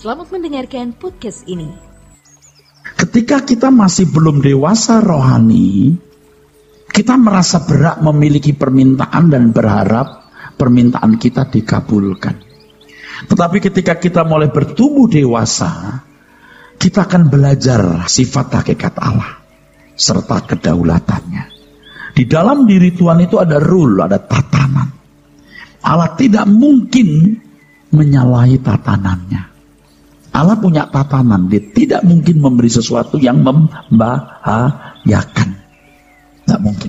Selamat mendengarkan podcast ini. Ketika kita masih belum dewasa rohani, kita merasa berat memiliki permintaan dan berharap permintaan kita dikabulkan. Tetapi ketika kita mulai bertumbuh dewasa, kita akan belajar sifat hakikat Allah serta kedaulatannya. Di dalam diri Tuhan itu ada rule, ada tatanan. Allah tidak mungkin menyalahi tatanannya. Allah punya tatanan, dia tidak mungkin memberi sesuatu yang membahayakan. Tidak mungkin.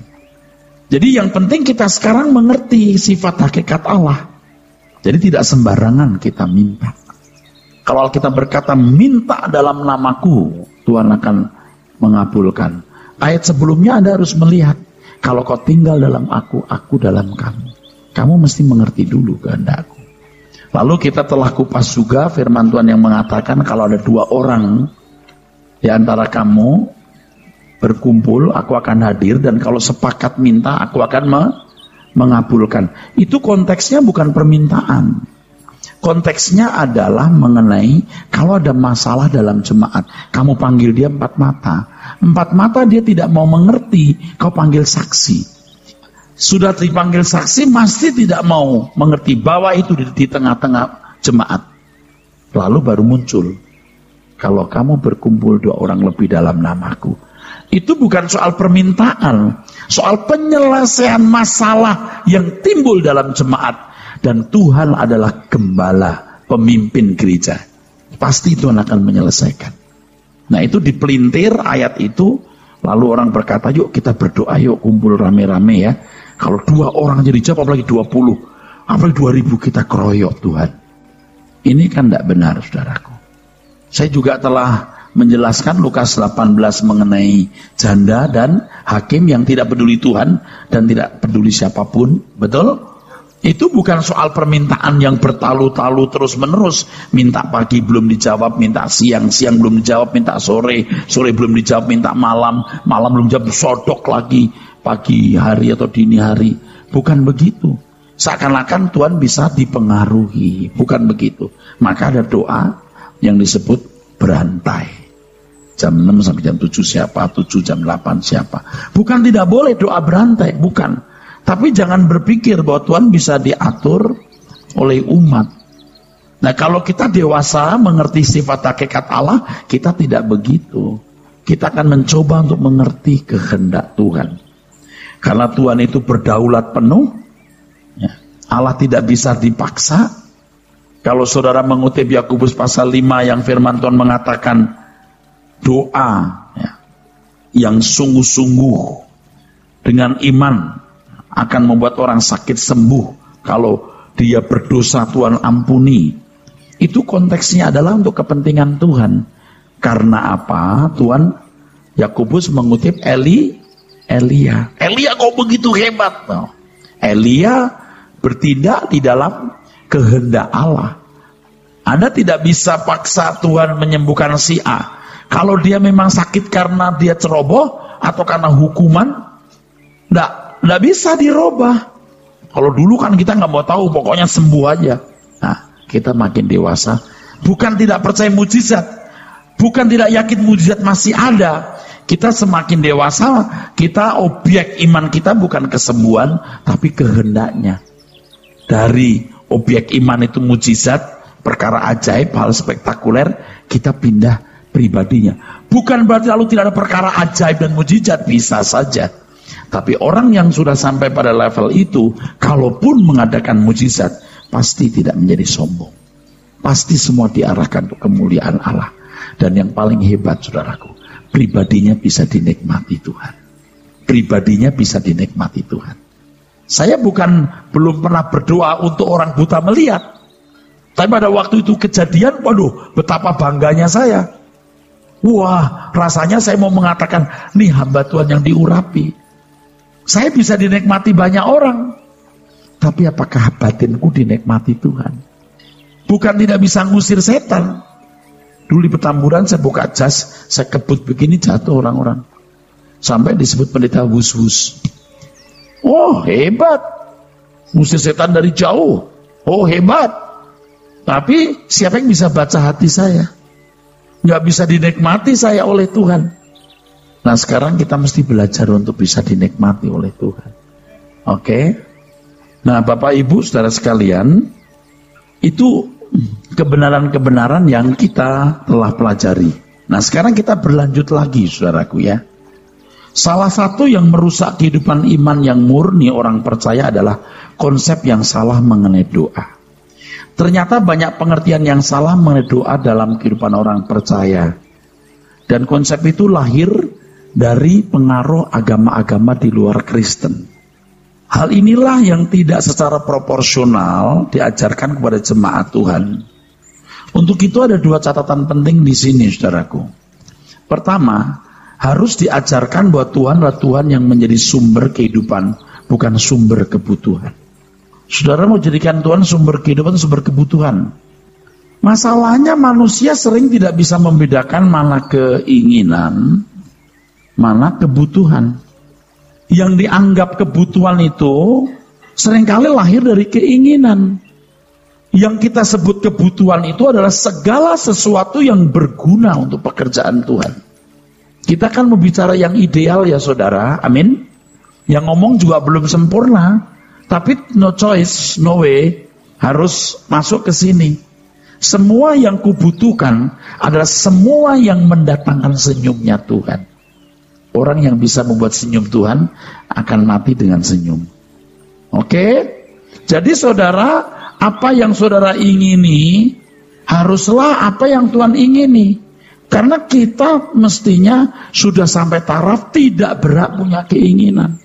Jadi yang penting kita sekarang mengerti sifat hakikat Allah. Jadi tidak sembarangan kita minta. Kalau kita berkata minta dalam namaku, Tuhan akan mengabulkan. Ayat sebelumnya Anda harus melihat, kalau kau tinggal dalam aku dalam kamu. Kamu mesti mengerti dulu kehendakku. Lalu kita telah kupas juga firman Tuhan yang mengatakan kalau ada dua orang di antara kamu berkumpul, aku akan hadir, dan kalau sepakat minta, aku akan mengabulkan. Itu konteksnya bukan permintaan. Konteksnya adalah mengenai kalau ada masalah dalam jemaat, kamu panggil dia 4 mata. 4 mata dia tidak mau mengerti, kau panggil saksi. Sudah dipanggil saksi masih tidak mau mengerti bahwa itu di tengah-tengah jemaat. Lalu baru muncul, kalau kamu berkumpul 2 orang lebih dalam namaku. Itu bukan soal permintaan, soal penyelesaian masalah yang timbul dalam jemaat. Dan Tuhan adalah gembala, pemimpin gereja. Pasti Tuhan akan menyelesaikan. Nah itu dipelintir ayat itu. Lalu orang berkata, yuk kita berdoa, yuk kumpul rame-rame ya. Kalau 2 orang jadi jawab, apalagi 20, apalagi 2000 kita keroyok Tuhan. Ini kan tidak benar, saudaraku. Saya juga telah menjelaskan Lukas 18 mengenai janda dan hakim yang tidak peduli Tuhan dan tidak peduli siapapun. Betul? Itu bukan soal permintaan yang bertalu-talu terus-menerus. Minta pagi belum dijawab, minta siang belum dijawab, minta sore belum dijawab, minta malam belum dijawab, sodok lagi pagi hari atau dini hari. Bukan begitu. Seakan-akan Tuhan bisa dipengaruhi. Bukan begitu. Maka ada doa yang disebut berantai. Jam 6 sampai jam 7 siapa, 7 jam 8 siapa. Bukan tidak boleh doa berantai, bukan. Tapi jangan berpikir bahwa Tuhan bisa diatur oleh umat. Nah kalau kita dewasa mengerti sifat hakikat Allah, kita tidak begitu. Kita akan mencoba untuk mengerti kehendak Tuhan. Karena Tuhan itu berdaulat penuh, ya. Allah tidak bisa dipaksa. Kalau saudara mengutip Yakobus pasal 5 yang firman Tuhan mengatakan doa ya, yang sungguh-sungguh dengan iman akan membuat orang sakit sembuh. Kalau dia berdosa Tuhan ampuni. Itu konteksnya adalah untuk kepentingan Tuhan. Karena apa? Tuhan Yakobus mengutip Elia kok begitu hebat. No. Elia bertindak di dalam kehendak Allah. Anda tidak bisa paksa Tuhan menyembuhkan si A. Kalau dia memang sakit karena dia ceroboh atau karena hukuman, Nggak bisa dirubah. Kalau dulu kan kita nggak mau tahu, pokoknya sembuh aja. Nah, kita makin dewasa, bukan tidak percaya mujizat, bukan tidak yakin mujizat masih ada. Kita semakin dewasa, kita objek iman kita bukan kesembuhan, tapi kehendaknya. Dari objek iman itu mujizat, perkara ajaib, hal spektakuler, kita pindah pribadinya. Bukan berarti lalu tidak ada perkara ajaib dan mujizat, bisa saja. Tapi orang yang sudah sampai pada level itu, kalaupun mengadakan mujizat, pasti tidak menjadi sombong. Pasti semua diarahkan untuk kemuliaan Allah. Dan yang paling hebat, saudaraku, pribadinya bisa dinikmati Tuhan. Pribadinya bisa dinikmati Tuhan. Saya belum pernah berdoa untuk orang buta melihat. Tapi pada waktu itu kejadian, waduh, betapa bangganya saya. Wah, rasanya saya mau mengatakan, nih hamba Tuhan yang diurapi. Saya bisa dinikmati banyak orang. Tapi apakah batinku dinikmati Tuhan? Bukan tidak bisa ngusir setan. Dulu di Petamburan saya buka jas, saya kebut begini jatuh orang-orang. Sampai disebut pendeta wus-wus. Oh hebat. Ngusir setan dari jauh. Oh hebat. Tapi siapa yang bisa baca hati saya? Nggak bisa dinikmati saya oleh Tuhan. Nah sekarang kita mesti belajar untuk bisa dinikmati oleh Tuhan. Oke? Nah Bapak Ibu saudara sekalian, itu kebenaran-kebenaran yang kita telah pelajari. Nah sekarang kita berlanjut lagi saudaraku ya. Salah satu yang merusak kehidupan iman yang murni orang percaya adalah konsep yang salah mengenai doa. Ternyata banyak pengertian yang salah mengenai doa dalam kehidupan orang percaya. Dan konsep itu lahir dari pengaruh agama-agama di luar Kristen. Hal inilah yang tidak secara proporsional diajarkan kepada jemaat Tuhan. Untuk itu ada dua catatan penting di sini, saudaraku. Pertama, harus diajarkan bahwa Tuhan adalah Tuhan yang menjadi sumber kehidupan, bukan sumber kebutuhan. Saudara mau jadikan Tuhan sumber kehidupan, sumber kebutuhan. Masalahnya manusia sering tidak bisa membedakan mana keinginan, mana kebutuhan. Yang dianggap kebutuhan itu seringkali lahir dari keinginan. Yang kita sebut kebutuhan itu adalah segala sesuatu yang berguna untuk pekerjaan Tuhan. Kita kan membicara yang ideal ya saudara, amin. Yang ngomong juga belum sempurna, tapi no choice, no way, harus masuk ke sini. Semua yang kubutuhkan adalah semua yang mendatangkan senyumnya Tuhan. Orang yang bisa membuat senyum Tuhan akan mati dengan senyum. Oke? Jadi saudara, apa yang saudara ingini, haruslah apa yang Tuhan ingini. Karena kita mestinya sudah sampai taraf tidak berhak punya keinginan.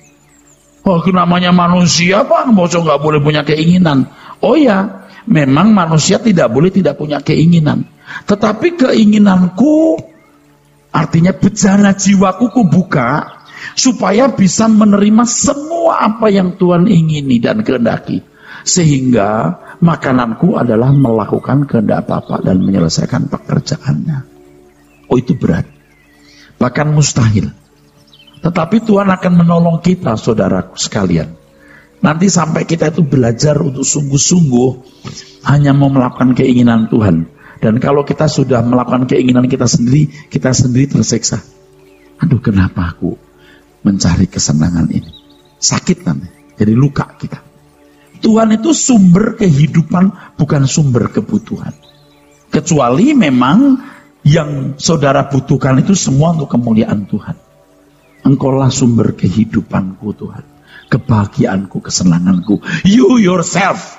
Oh, namanya manusia Pak, maksudnya nggak boleh punya keinginan. Oh ya, memang manusia tidak boleh tidak punya keinginan. Tetapi keinginanku, artinya bejana jiwaku kubuka, supaya bisa menerima semua apa yang Tuhan ingini dan kehendaki. Sehingga makananku adalah melakukan kehendak Bapa dan menyelesaikan pekerjaannya. Oh itu berat, bahkan mustahil. Tetapi Tuhan akan menolong kita saudara sekalian. Nanti sampai kita itu belajar untuk sungguh-sungguh hanya mau melakukan keinginan Tuhan. Dan kalau kita sudah melakukan keinginan kita sendiri tersiksa. Aduh kenapa aku mencari kesenangan ini? Sakit nanti, jadi luka kita. Tuhan itu sumber kehidupan, bukan sumber kebutuhan. Kecuali memang yang saudara butuhkan itu semua untuk kemuliaan Tuhan. Engkaulah sumber kehidupanku Tuhan, kebahagiaanku, kesenanganku. You yourself.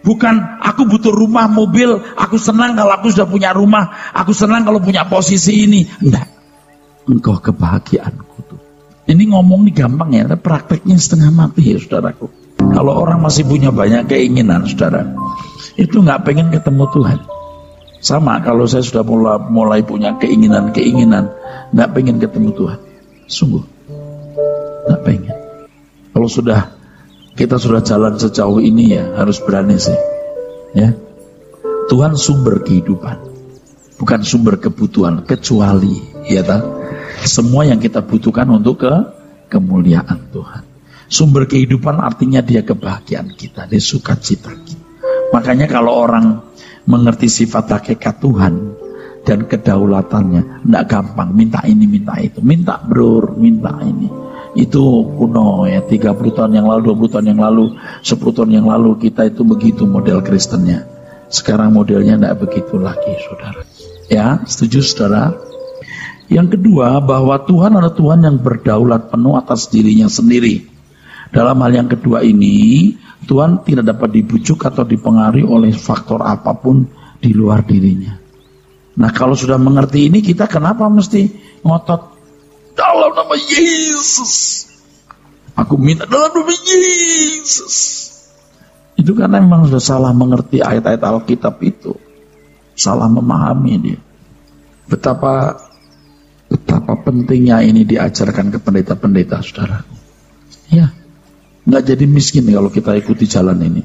Bukan aku butuh rumah, mobil, aku senang kalau aku sudah punya rumah, aku senang kalau punya posisi ini. Enggak. Engkau kebahagiaanku tuh. Ini ngomong nih gampang ya, tapi prakteknya setengah mati ya saudaraku. Kalau orang masih punya banyak keinginan saudara, itu nggak pengen ketemu Tuhan. Sama kalau saya sudah mulai punya keinginan, nggak pengen ketemu Tuhan. Sungguh, nggak pengen. Kalau kita sudah jalan sejauh ini ya harus berani sih. Ya, Tuhan sumber kehidupan, bukan sumber kebutuhan. Kecuali, ya tak? Semua yang kita butuhkan untuk kemuliaan Tuhan. Sumber kehidupan artinya dia kebahagiaan kita, dia sukacita kita. Makanya kalau orang mengerti sifat hakikat Tuhan dan kedaulatannya, tidak gampang minta ini minta itu, minta bro, minta ini. Itu kuno ya, 30 tahun yang lalu, 20 tahun yang lalu, 10 tahun yang lalu kita itu begitu model Kristennya. Sekarang modelnya tidak begitu lagi saudara. Ya, setuju saudara? Yang kedua, bahwa Tuhan adalah Tuhan yang berdaulat penuh atas dirinya sendiri. Dalam hal yang kedua ini, Tuhan tidak dapat dibujuk atau dipengaruhi oleh faktor apapun di luar dirinya. Nah kalau sudah mengerti ini, kita kenapa mesti ngotot dalam nama Yesus? Aku minta dalam nama Yesus. Itu karena memang sudah salah mengerti ayat-ayat Alkitab itu. Salah memahami dia. Betapa pentingnya ini diajarkan ke pendeta-pendeta saudara. Ya. Nggak jadi miskin kalau kita ikuti jalan ini.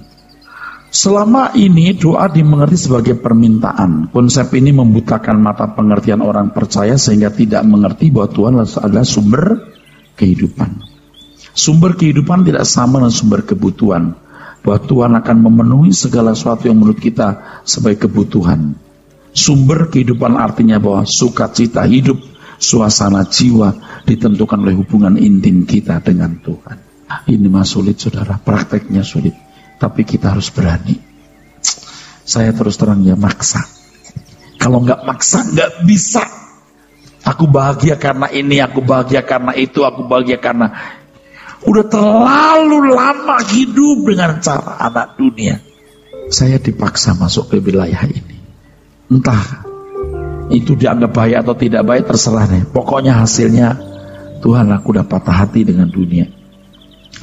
Selama ini doa dimengerti sebagai permintaan. Konsep ini membutakan mata pengertian orang percaya sehingga tidak mengerti bahwa Tuhan adalah sumber kehidupan. Sumber kehidupan tidak sama dengan sumber kebutuhan. bahwa Tuhan akan memenuhi segala sesuatu yang menurut kita sebagai kebutuhan. Sumber kehidupan artinya bahwa sukacita hidup, suasana jiwa ditentukan oleh hubungan intim kita dengan Tuhan. Ini mah sulit saudara, prakteknya sulit, tapi kita harus berani. Saya terus terang ya maksa. Kalau nggak maksa nggak bisa. Aku bahagia karena ini, aku bahagia karena itu, aku bahagia karena... Udah terlalu lama hidup dengan cara anak dunia. Saya dipaksa masuk ke wilayah ini. Entah itu dianggap baik atau tidak baik, terserah deh. Pokoknya hasilnya, Tuhan, aku udah patah hati dengan dunia.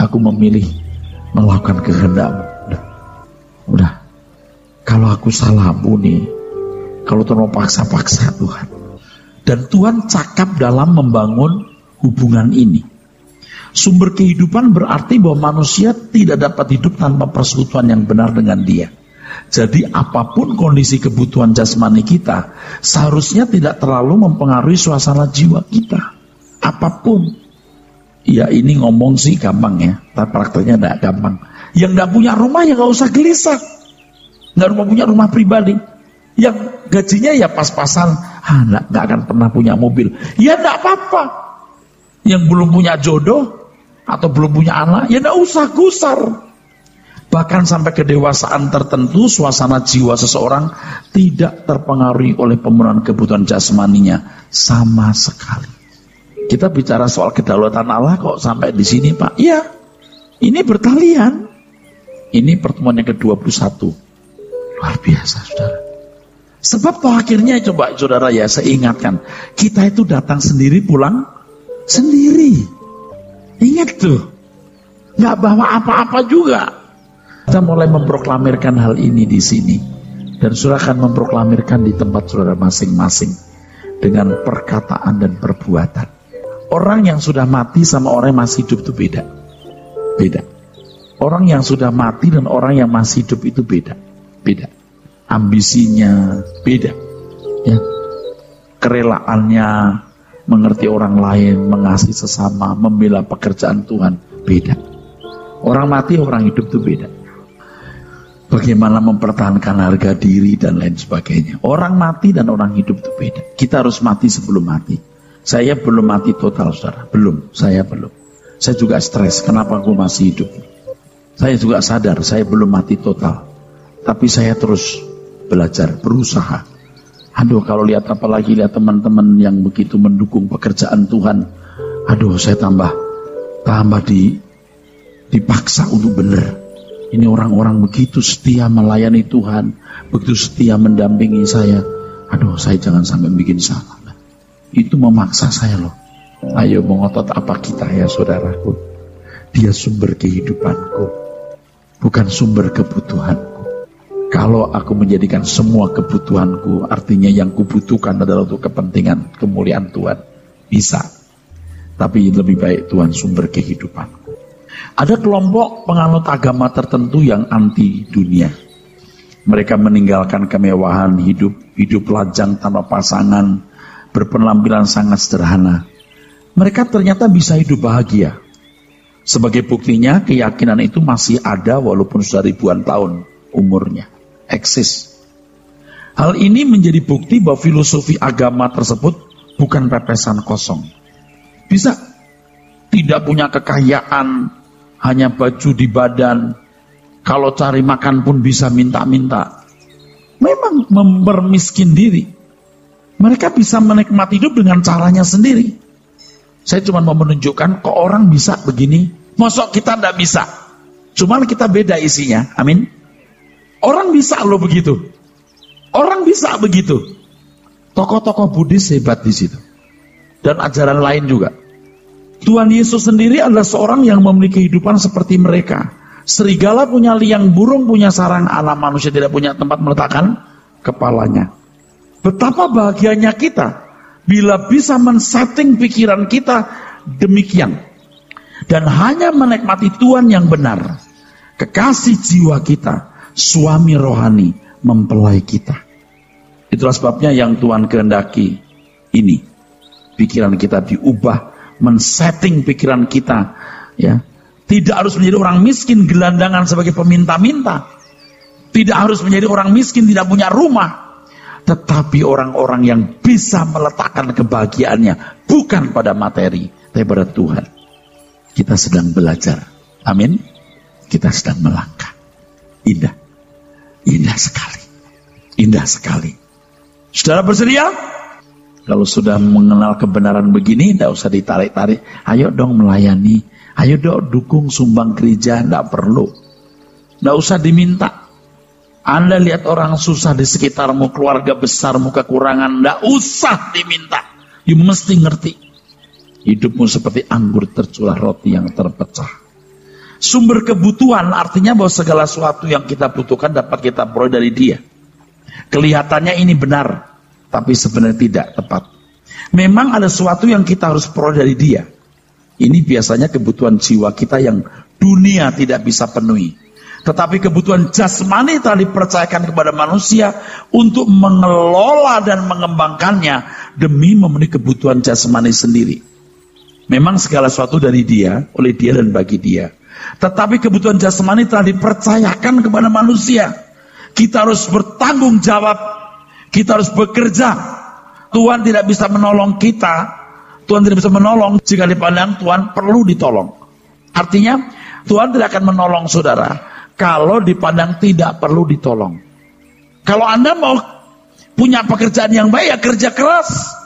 Aku memilih melakukan kehendak-Mu. Udah. Kalau aku salah, ampuni. Kalau Tuhan mau paksa-paksa, Tuhan. Dan Tuhan cakap dalam membangun hubungan ini. Sumber kehidupan berarti bahwa manusia tidak dapat hidup tanpa persekutuan yang benar dengan Dia. Jadi apapun kondisi kebutuhan jasmani kita, seharusnya tidak terlalu mempengaruhi suasana jiwa kita. Apapun. Ya ini ngomong sih gampang ya, tapi prakteknya tidak gampang. Yang tidak punya rumah ya nggak usah gelisah. Nggak punya rumah pribadi. Yang gajinya ya pas-pasan, nggak akan pernah punya mobil. Ya tidak apa-apa. Yang belum punya jodoh atau belum punya anak, ya tidak usah gusar. Bahkan sampai kedewasaan tertentu, suasana jiwa seseorang tidak terpengaruhi oleh pemenuhan kebutuhan jasmaninya sama sekali. Kita bicara soal kedaulatan Allah kok sampai di sini Pak? Iya, ini bertalian. Ini pertemuan yang ke-21. Luar biasa saudara. Sebab toh akhirnya coba saudara ya, saya ingatkan, kita itu datang sendiri pulang sendiri. Ingat tuh, nggak bawa apa-apa juga. Kita mulai memproklamirkan hal ini di sini, dan saudara akan memproklamirkan di tempat saudara masing-masing dengan perkataan dan perbuatan. Orang yang sudah mati sama orang yang masih hidup itu beda. Beda. Orang yang sudah mati dan orang yang masih hidup itu beda. Beda. Ambisinya beda. Ya. Kerelaannya, mengerti orang lain, mengasihi sesama, membela pekerjaan Tuhan, beda. Orang mati, orang hidup itu beda. Bagaimana mempertahankan harga diri dan lain sebagainya. Orang mati dan orang hidup itu beda. Kita harus mati sebelum mati. Saya belum mati total, saudara. Belum, saya belum. Saya juga stres, kenapa aku masih hidup. Saya juga sadar, saya belum mati total. Tapi saya terus belajar, berusaha. Aduh, kalau lihat apalagi lihat teman-teman yang begitu mendukung pekerjaan Tuhan, aduh saya tambah dipaksa untuk benar. Ini orang-orang begitu setia melayani Tuhan, begitu setia mendampingi saya. Aduh, saya jangan sampai bikin salah. Itu memaksa saya loh. Ayo mengotot apa kita ya saudaraku. Dia sumber kehidupanku, bukan sumber kebutuhanku. Kalau aku menjadikan semua kebutuhanku, artinya yang kubutuhkan adalah untuk kepentingan kemuliaan Tuhan, bisa. Tapi lebih baik Tuhan sumber kehidupanku. Ada kelompok penganut agama tertentu yang anti dunia. Mereka meninggalkan kemewahan hidup lajang tanpa pasangan, berpenampilan sangat sederhana. Mereka ternyata bisa hidup bahagia. Sebagai buktinya, keyakinan itu masih ada walaupun sudah ribuan tahun umurnya. Eksis. Hal ini menjadi bukti bahwa filosofi agama tersebut bukan pepesan kosong. Bisa tidak punya kekayaan, hanya baju di badan, kalau cari makan pun bisa minta-minta. Memang mempermiskin diri. Mereka bisa menikmati hidup dengan caranya sendiri. Saya cuma mau menunjukkan kok orang bisa begini, mosok kita tidak bisa. Cuman kita beda isinya, amin. Orang bisa loh begitu. Orang bisa begitu. Tokoh-tokoh Buddhis hebat di situ. Dan ajaran lain juga. Tuhan Yesus sendiri adalah seorang yang memiliki kehidupan seperti mereka. Serigala punya liang, burung punya sarang, anak manusia tidak punya tempat meletakkan kepalanya. Betapa bahagianya kita bila bisa men-setting pikiran kita demikian. Dan hanya menikmati Tuhan yang benar. Kekasih jiwa kita, suami rohani mempelai kita. Itulah sebabnya yang Tuhan kehendaki ini. Pikiran kita diubah, men-setting pikiran kita ya Tidak harus menjadi orang miskin gelandangan sebagai peminta-minta. Tidak harus menjadi orang miskin tidak punya rumah. Tetapi orang-orang yang bisa meletakkan kebahagiaannya bukan pada materi, tapi pada Tuhan. Kita sedang belajar. Amin. Kita sedang melangkah. Indah. Indah sekali. Indah sekali. Saudara bersedia? Kalau sudah mengenal kebenaran begini, tidak usah ditarik-tarik. Ayo dong melayani. Ayo dong dukung sumbang gereja. Tidak perlu. Tidak usah diminta. Anda lihat orang susah di sekitarmu, keluarga besarmu kekurangan. Tidak usah diminta. You mesti ngerti. Hidupmu seperti anggur terculah roti yang terpecah. Sumber kebutuhan artinya bahwa segala sesuatu yang kita butuhkan dapat kita peroleh dari Dia. Kelihatannya ini benar, tapi sebenarnya tidak tepat. Memang ada sesuatu yang kita harus peroleh dari Dia. Ini biasanya kebutuhan jiwa kita yang dunia tidak bisa penuhi. Tetapi kebutuhan jasmani telah dipercayakan kepada manusia untuk mengelola dan mengembangkannya demi memenuhi kebutuhan jasmani sendiri. Memang segala sesuatu dari Dia, oleh Dia dan bagi Dia. Tetapi kebutuhan jasmani telah dipercayakan kepada manusia. Kita harus bertanggung jawab. Kita harus bekerja. Tuhan tidak bisa menolong kita. Tuhan tidak bisa menolong jika dipandang Tuhan perlu ditolong. Artinya Tuhan tidak akan menolong saudara kalau dipandang tidak perlu ditolong. Kalau Anda mau punya pekerjaan yang baik, ya kerja keras.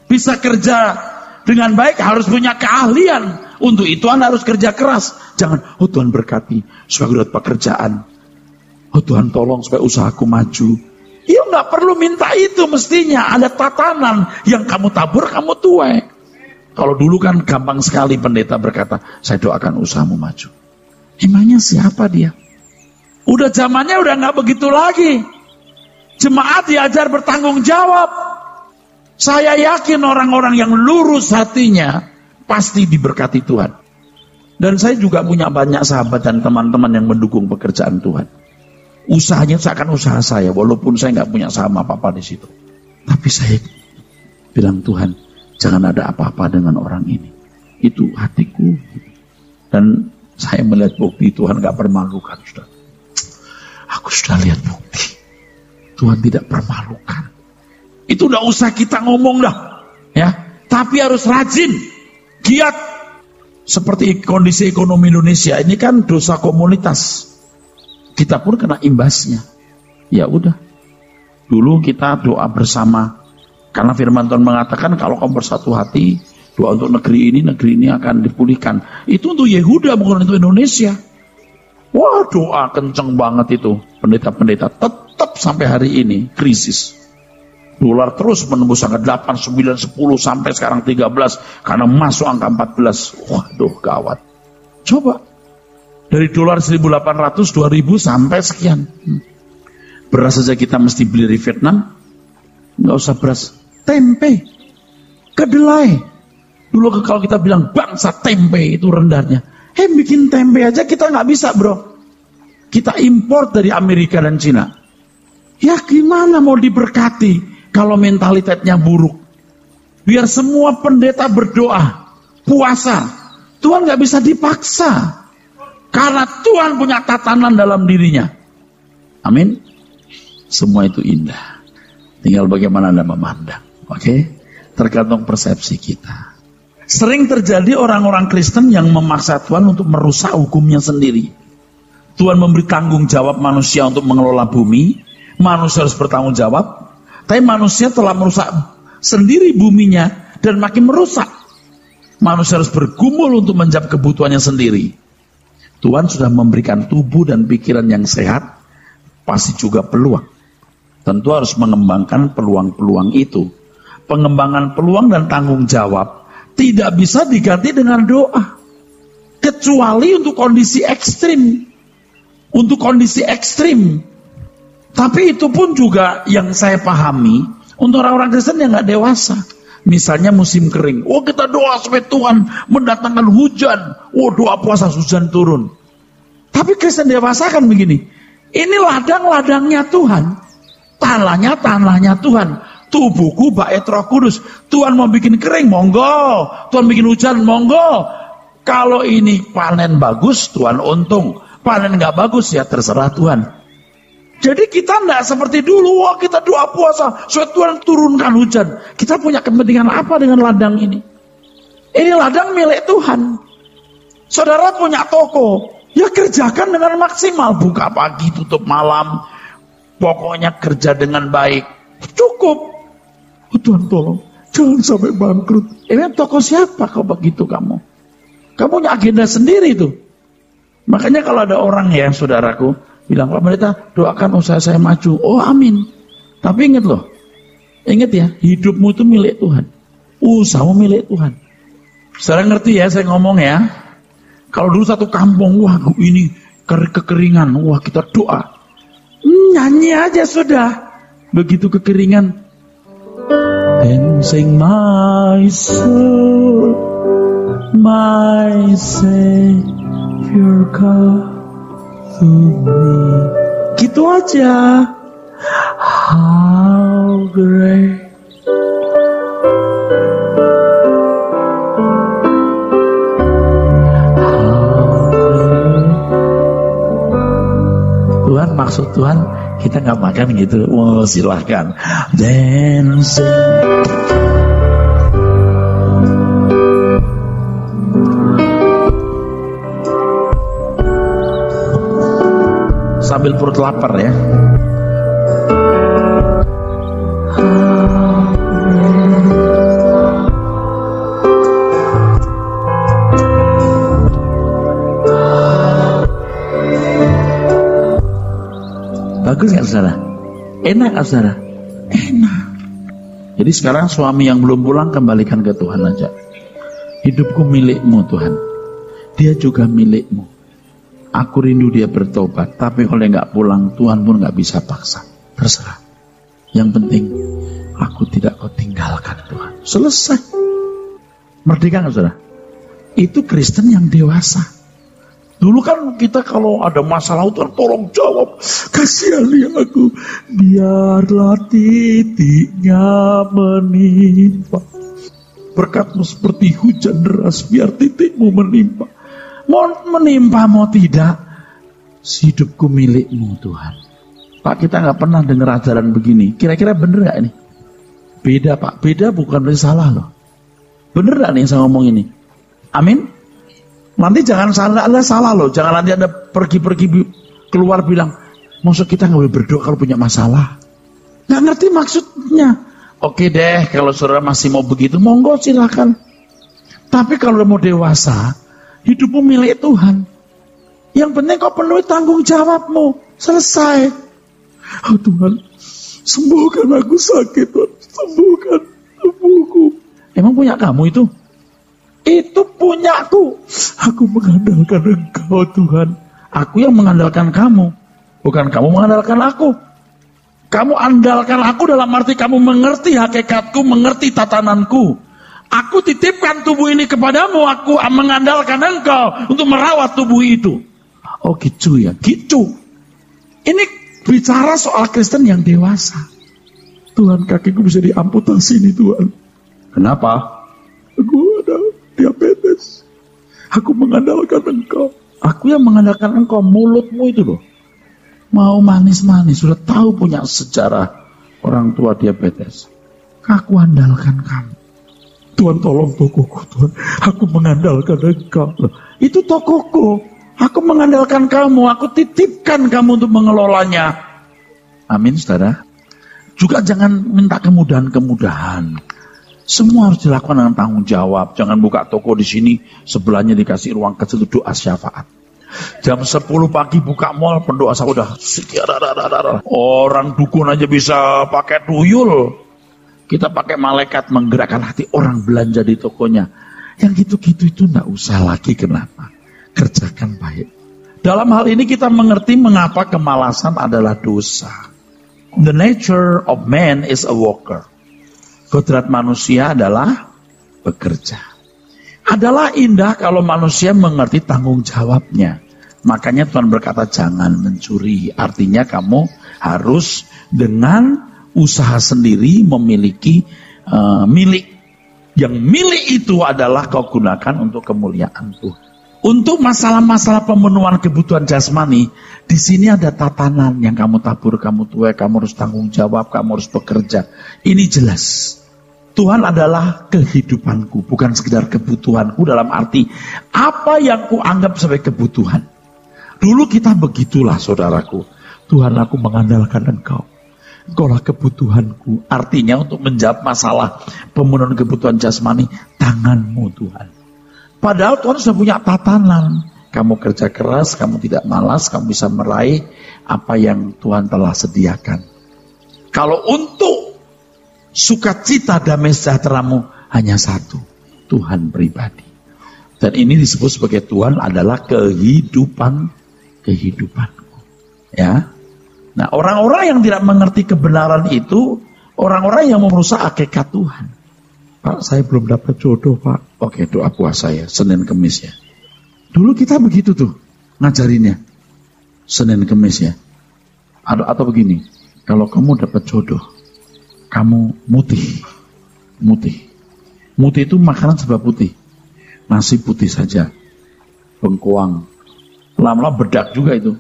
Bisa kerja dengan baik, harus punya keahlian. Untuk itu Anda harus kerja keras. Jangan, oh Tuhan berkati supaya aku dapat pekerjaan. Oh Tuhan tolong supaya usahaku maju. Ya nggak perlu minta itu mestinya. Ada tatanan yang kamu tabur, kamu tuai. Kalau dulu kan gampang sekali pendeta berkata, saya doakan usahamu maju. Emangnya siapa dia? Udah zamannya udah nggak begitu lagi. Jemaat diajar bertanggung jawab. Saya yakin orang-orang yang lurus hatinya pasti diberkati Tuhan. Dan saya juga punya banyak sahabat dan teman-teman yang mendukung pekerjaan Tuhan. Usahanya seakan usaha saya, walaupun saya nggak punya saham apa-apa di situ. Tapi saya bilang Tuhan, jangan ada apa-apa dengan orang ini. Itu hatiku. Dan saya melihat bukti Tuhan nggak permalukan, sudah. Aku sudah lihat bukti Tuhan tidak permalukan. Itu udah usah kita ngomong dah, ya. Tapi harus rajin, giat. Seperti kondisi ekonomi Indonesia ini kan dosa komunitas. Kita pun kena imbasnya. Ya udah. Dulu kita doa bersama. Karena firman Tuhan mengatakan kalau kamu bersatu hati, doa untuk negeri ini akan dipulihkan. Itu untuk Yehuda bukan untuk Indonesia. Wah, doa kenceng banget itu. Pendeta-pendeta tetap sampai hari ini krisis. Dolar terus menembus angka 8, 9, 10 sampai sekarang 13 karena masuk angka 14. Waduh, gawat. Coba dari dolar 1.800, 2.000 sampai sekian. Beras saja kita mesti beli dari Vietnam. Nggak usah beras, tempe, kedelai. Dulu kalau kita bilang bangsa tempe itu rendahnya. Bikin tempe aja kita nggak bisa, bro. Kita impor dari Amerika dan Cina. Ya gimana mau diberkati kalau mentalitasnya buruk? Biar semua pendeta berdoa, puasa. Tuhan gak bisa dipaksa. Karena Tuhan punya tatanan dalam dirinya. Amin. Semua itu indah. Tinggal bagaimana Anda memandang. Oke? Tergantung persepsi kita. Sering terjadi orang-orang Kristen yang memaksa Tuhan untuk merusak hukumnya sendiri. Tuhan memberi tanggung jawab manusia untuk mengelola bumi. Manusia harus bertanggung jawab. Tapi manusia telah merusak sendiri buminya dan makin merusak. Manusia harus bergumul untuk menjawab kebutuhannya sendiri. Tuhan sudah memberikan tubuh dan pikiran yang sehat, pasti juga peluang. Tentu harus mengembangkan peluang-peluang itu. Pengembangan peluang dan tanggung jawab tidak bisa diganti dengan doa. Kecuali untuk kondisi ekstrim. Untuk kondisi ekstrim. Tapi itu pun juga yang saya pahami untuk orang-orang Kristen yang gak dewasa. Misalnya musim kering. Oh kita doa supaya Tuhan mendatangkan hujan. Oh doa puasa hujan turun. Tapi Kristen dewasa kan begini. Ini ladang-ladangnya Tuhan. Tanahnya Tuhan. Tubuhku bait Roh Kudus. Tuhan mau bikin kering, monggo. Tuhan bikin hujan, monggo. Kalau ini panen bagus, Tuhan untung. Panen nggak bagus, ya terserah Tuhan. Jadi kita tidak seperti dulu, wah kita doa puasa, supaya Tuhan turunkan hujan. Kita punya kepentingan apa dengan ladang ini? Ini ladang milik Tuhan. Saudara punya toko, ya kerjakan dengan maksimal. Buka pagi, tutup malam. Pokoknya kerja dengan baik. Cukup. Oh, Tuhan tolong, jangan sampai bangkrut. Ini toko siapa kau begitu kamu? Kamu punya agenda sendiri tuh. Makanya kalau ada orang ya, saudaraku, bilang, Pak Pendeta, doakan usaha saya maju. Oh amin. Tapi ingat loh, ingat ya, hidupmu itu milik Tuhan. Usahamu milik Tuhan. Saudara ngerti ya, saya ngomong ya. Kalau dulu satu kampung, wah ini kekeringan, wah kita doa. Nyanyi aja sudah. Begitu kekeringan. And sing my soul, my Savior come to me. Gitu aja. How great Tuhan, maksud Tuhan kita nggak makan gitu. Oh silahkan dancing. Sambil perut lapar ya. Bagus nggak saudara? Enak nggak saudara? Enak. Jadi sekarang suami yang belum pulang kembalikan ke Tuhan aja. Hidupku milikmu Tuhan. Dia juga milikmu. Aku rindu dia bertobat. Tapi kalau nggak pulang Tuhan pun nggak bisa paksa. Terserah. Yang penting aku tidak kau tinggalkan Tuhan. Selesai. Merdeka nggak saudara? Itu Kristen yang dewasa. Dulu kan kita kalau ada masalah Tuhan tolong jawab. Kasihani aku. Biarlah titiknya menimpa. Berkatmu seperti hujan deras. Biar titikmu menimpa. Mau menimpa mau tidak. Hidupku milikmu Tuhan. Pak kita gak pernah dengar ajaran begini. Kira-kira bener gak ini? Beda Pak. Beda bukan berarti salah loh. Bener gak nih yang saya ngomong ini? Amin. Nanti jangan salah loh. Jangan nanti Anda pergi-pergi keluar bilang, maksud kita nggak boleh berdoa kalau punya masalah. Nggak ngerti maksudnya. Oke deh, kalau saudara masih mau begitu, monggo silakan. Tapi kalau udah mau dewasa, hidupmu milik Tuhan. Yang penting kau penuhi tanggung jawabmu. Selesai. Oh Tuhan, sembuhkan aku sakit Tuhan. Sembuhkan tubuhku. Emang punya kamu itu? Itu punyaku. Aku mengandalkan Engkau Tuhan. Aku yang mengandalkan kamu. Bukan kamu mengandalkan aku. Kamu andalkan aku dalam arti kamu mengerti hakikatku, mengerti tatananku. Aku titipkan tubuh ini kepadamu. Aku mengandalkan Engkau untuk merawat tubuh itu. Oh gitu ya, gitu. Ini bicara soal Kristen yang dewasa. Tuhan, kakiku bisa diamputasi nih Tuhan. Kenapa? Aku ada diabetes. Aku mengandalkan Engkau. Aku yang mengandalkan Engkau. Mulutmu itu loh, mau manis-manis. Sudah tahu punya sejarah orang tua diabetes. Aku andalkan kamu. Tuhan tolong tokoku Tuhan. Aku mengandalkan Engkau. Loh, itu tokoku. Aku mengandalkan kamu. Aku titipkan kamu untuk mengelolanya. Amin saudara. Juga jangan minta kemudahan-kemudahan. Semua harus dilakukan dengan tanggung jawab. Jangan buka toko di sini, sebelahnya dikasih ruang kecil doa syafaat. Jam 10 pagi buka mall, pendoa saya udah orang dukun aja bisa pakai tuyul. Kita pakai malaikat menggerakkan hati orang belanja di tokonya. Yang gitu-gitu itu enggak usah lagi. Kenapa? Kerjakan baik. Dalam hal ini kita mengerti mengapa kemalasan adalah dosa. The nature of man is a worker. Kodrat manusia adalah bekerja. Adalah indah kalau manusia mengerti tanggung jawabnya. Makanya Tuhan berkata jangan mencuri. Artinya kamu harus dengan usaha sendiri memiliki milik. Yang milik itu adalah kau gunakan untuk kemuliaan Tuhan. Untuk masalah-masalah pemenuhan kebutuhan jasmani, di sini ada tatanan yang kamu tabur, kamu tuai, kamu harus tanggung jawab, kamu harus bekerja. Ini jelas. Tuhan adalah kehidupanku, bukan sekedar kebutuhanku dalam arti apa yang ku anggap sebagai kebutuhan. Dulu kita begitulah saudaraku. Tuhan, aku mengandalkan Engkau. Engkaulah kebutuhanku. Artinya untuk menjawab masalah pemenuhan kebutuhan jasmani, tangan-Mu Tuhan. Padahal Tuhan sudah punya tatanan. Kamu kerja keras, kamu tidak malas, kamu bisa meraih apa yang Tuhan telah sediakan. Kalau untuk sukacita damai sejahteramu hanya satu, Tuhan pribadi. Dan ini disebut sebagai Tuhan adalah kehidupanku. Ya. Nah, orang-orang yang tidak mengerti kebenaran itu, orang-orang yang merusak hakikat Tuhan. Pak, saya belum dapat jodoh, Pak. Oke, doa puasa ya, Senin Kemis ya. Dulu kita begitu tuh, ngajarinnya. Senin Kemis ya. Atau begini, kalau kamu dapat jodoh, kamu mutih. Mutih itu makanan serba putih. Nasi putih saja. Bengkoang. Lama-lama bedak juga itu.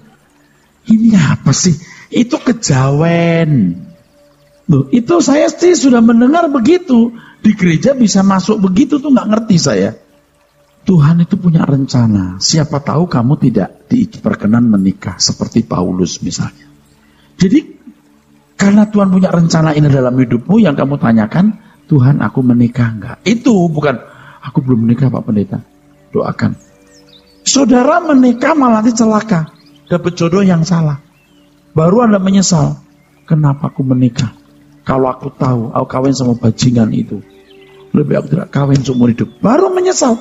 Ini apa sih? Itu kejawen. Loh, itu saya sih sudah mendengar begitu. Di gereja bisa masuk begitu tuh nggak ngerti saya. Tuhan itu punya rencana. Siapa tahu kamu tidak diperkenan menikah seperti Paulus misalnya. Jadi karena Tuhan punya rencana ini dalam hidupmu, yang kamu tanyakan, Tuhan aku menikah enggak? Itu bukan aku belum menikah Pak Pendeta. Doakan. Saudara menikah malah nanti celaka. Dapat jodoh yang salah. Baru Anda menyesal. Kenapa aku menikah? Kalau aku tahu, aku kawin sama bajingan itu. Lebih aku tidak kawin seumur hidup. Baru menyesal.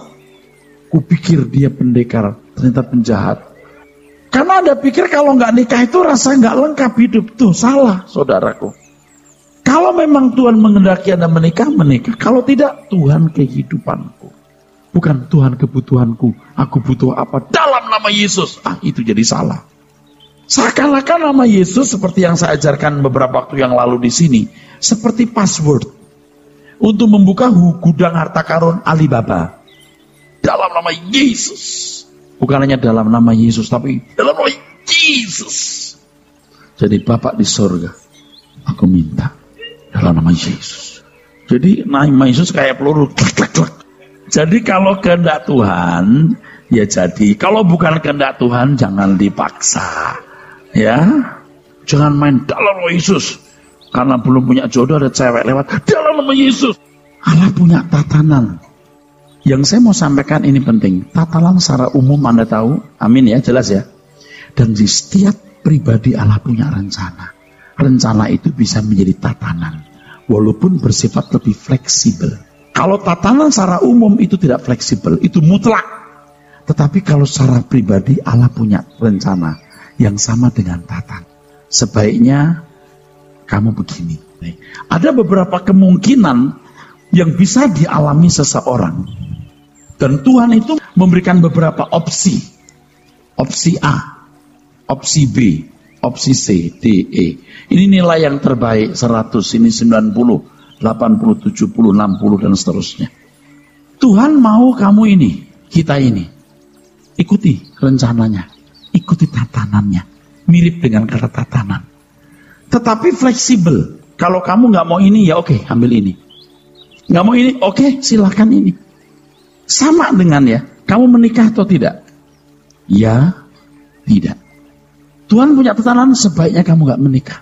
Kupikir dia pendekar, ternyata penjahat. Karena Anda pikir kalau nggak nikah itu rasa nggak lengkap hidup. Tuh salah saudaraku. Kalau memang Tuhan menghendaki Anda menikah, menikah. Kalau tidak, Tuhan kehidupanku. Bukan Tuhan kebutuhanku. Aku butuh apa? Dalam nama Yesus. Itu jadi salah. Seakan-akan nama Yesus seperti yang saya ajarkan beberapa waktu yang lalu di sini, seperti password untuk membuka gudang harta karun Alibaba. Dalam nama Yesus. Bukan hanya dalam nama Yesus, tapi dalam nama Yesus. Jadi Bapak di surga, aku minta dalam nama Yesus. Jadi nama Yesus kayak peluru. Jadi kalau kehendak Tuhan, ya jadi. Kalau bukan kehendak Tuhan, jangan dipaksa. Ya, jangan main dalam nama Yesus. Karena belum punya jodoh ada cewek lewat dalam nama Yesus. Allah punya tatanan. Yang saya mau sampaikan ini penting. Tatanan secara umum Anda tahu. Amin ya, jelas ya. Dan di setiap pribadi Allah punya rencana. Rencana itu bisa menjadi tatanan. Walaupun bersifat lebih fleksibel. Kalau tatanan secara umum itu tidak fleksibel. Itu mutlak. Tetapi kalau secara pribadi Allah punya rencana yang sama dengan tatan. Sebaiknya kamu begini. Ada beberapa kemungkinan yang bisa dialami seseorang. Dan Tuhan itu memberikan beberapa opsi. Opsi A, opsi B, opsi C, D, E. Ini nilai yang terbaik 100, ini 90, 80, 70, 60 dan seterusnya. Tuhan mau kamu ini, kita ini. Ikuti rencananya. Ikuti tatanannya. Mirip dengan kata tatanan. Tetapi fleksibel. Kalau kamu nggak mau ini, ya oke, ambil ini. Nggak mau ini, oke, silakan ini. Sama dengan ya, kamu menikah atau tidak? Ya, tidak. Tuhan punya tatanan sebaiknya kamu nggak menikah.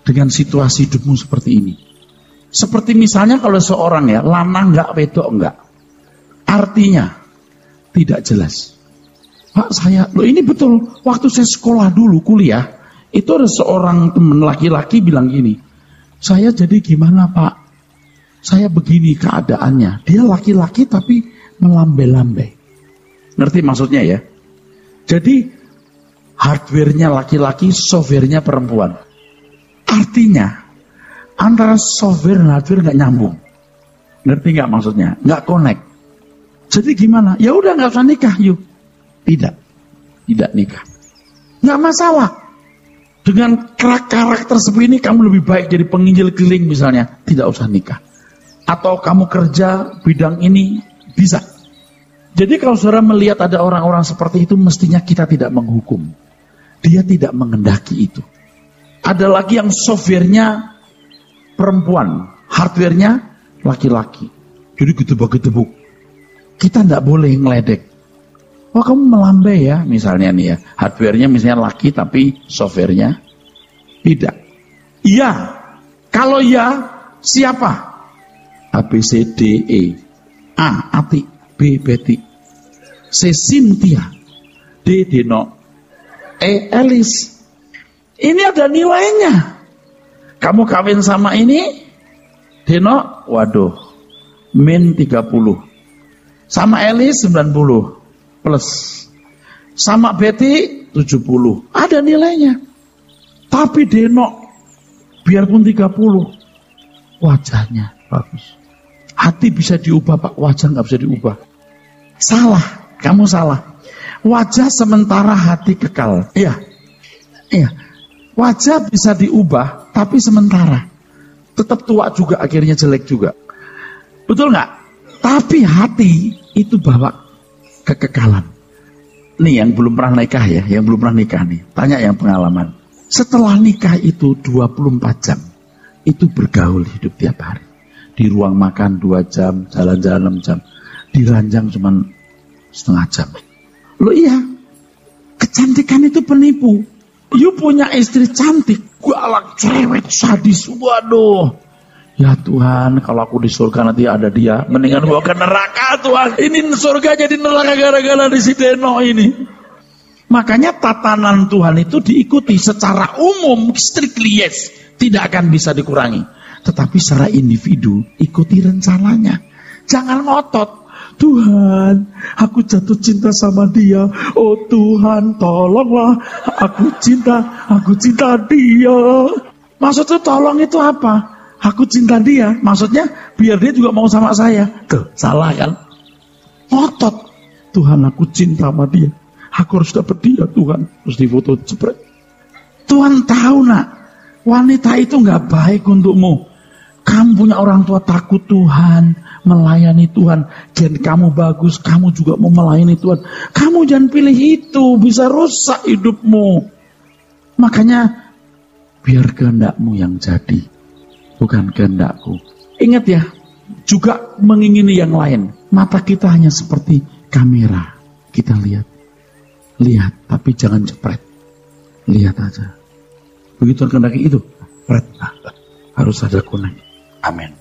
Dengan situasi hidupmu seperti ini. Seperti misalnya kalau seorang ya, lanang nggak, wedok nggak. Artinya, tidak jelas. Pak loh ini betul, waktu saya sekolah dulu, kuliah, itu ada seorang teman laki-laki bilang gini, saya jadi gimana Pak? Saya begini keadaannya. Dia laki-laki tapi melambai-lambai. Ngerti maksudnya ya? Jadi, hardware-nya laki-laki, software-nya perempuan. Artinya, antara software dan hardware nggak nyambung. Ngerti nggak maksudnya? Nggak connect. Jadi gimana? Ya udah nggak usah nikah, yuk. Tidak nikah. Nggak masalah. Dengan karakter seperti ini kamu lebih baik jadi penginjil keliling misalnya. Tidak usah nikah. atau kamu kerja bidang ini, bisa. Jadi kalau saudara melihat ada orang-orang seperti itu, mestinya kita tidak menghukum. Dia tidak mengendaki itu. Ada lagi yang softwarenya perempuan, hardwarenya laki-laki. Jadi gedebuk-gedebuk. Kita tidak boleh ngeledek. Wah, kamu melambai ya, misalnya nih ya. Hardwarenya misalnya laki tapi softwarenya tidak. Iya. Kalau ya, siapa? A, B, C, D, E. A, Ati. B, Betty. C, Cynthia. D, Deno. E, Elis. Ini ada nilainya. Kamu kawin sama ini, Deno, waduh, min 30. Sama Elis 90 plus. Sama Betty 70. Ada nilainya. Tapi Deno, biarpun 30, wajahnya bagus. Hati bisa diubah, Pak. Wajah nggak bisa diubah. Salah, kamu salah. Wajah sementara, hati kekal. Iya, iya. Wajah bisa diubah, tapi sementara. Tetap tua juga, akhirnya jelek juga. Betul nggak? Tapi hati itu bawa kekekalan. Nih yang belum pernah nikah ya, yang belum pernah nikah nih. Tanya yang pengalaman. Setelah nikah itu 24 jam, itu bergaul hidup tiap hari. Di ruang makan 2 jam, jalan-jalan 6 jam. Di ranjang cuma setengah jam. Loh iya, kecantikan itu penipu. You punya istri cantik, galak, cerewet, sadis, waduh. Ya Tuhan, kalau aku di surga nanti ada dia, mendingan gua ke neraka Tuhan. Ini surga jadi neraka gara-gara di si Deno ini. Makanya tatanan Tuhan itu diikuti secara umum, strictly yes, tidak akan bisa dikurangi. Tetapi secara individu, ikuti rencananya. Jangan ngotot. Tuhan, aku jatuh cinta sama dia. Oh Tuhan, tolonglah. Aku cinta dia. Maksudnya tolong itu apa? Aku cinta dia. Maksudnya biar dia juga mau sama saya. Tuh, salah kan? Ngotot. Tuhan, aku cinta sama dia. Aku harus dapat dia, Tuhan. Terus difoto jepret. Tuhan tahu nak, wanita itu gak baik untukmu. Kamu punya orang tua takut Tuhan, melayani Tuhan. Dan kamu bagus, kamu juga mau melayani Tuhan. Kamu jangan pilih itu, bisa rusak hidupmu. Makanya, biar kehendakmu yang jadi, bukan kehendakku. Ingat ya, juga mengingini yang lain. Mata kita hanya seperti kamera. Kita lihat, tapi jangan jepret. Lihat aja. Begitu kehendaki itu, jepret. Harus ada kuning. Amin.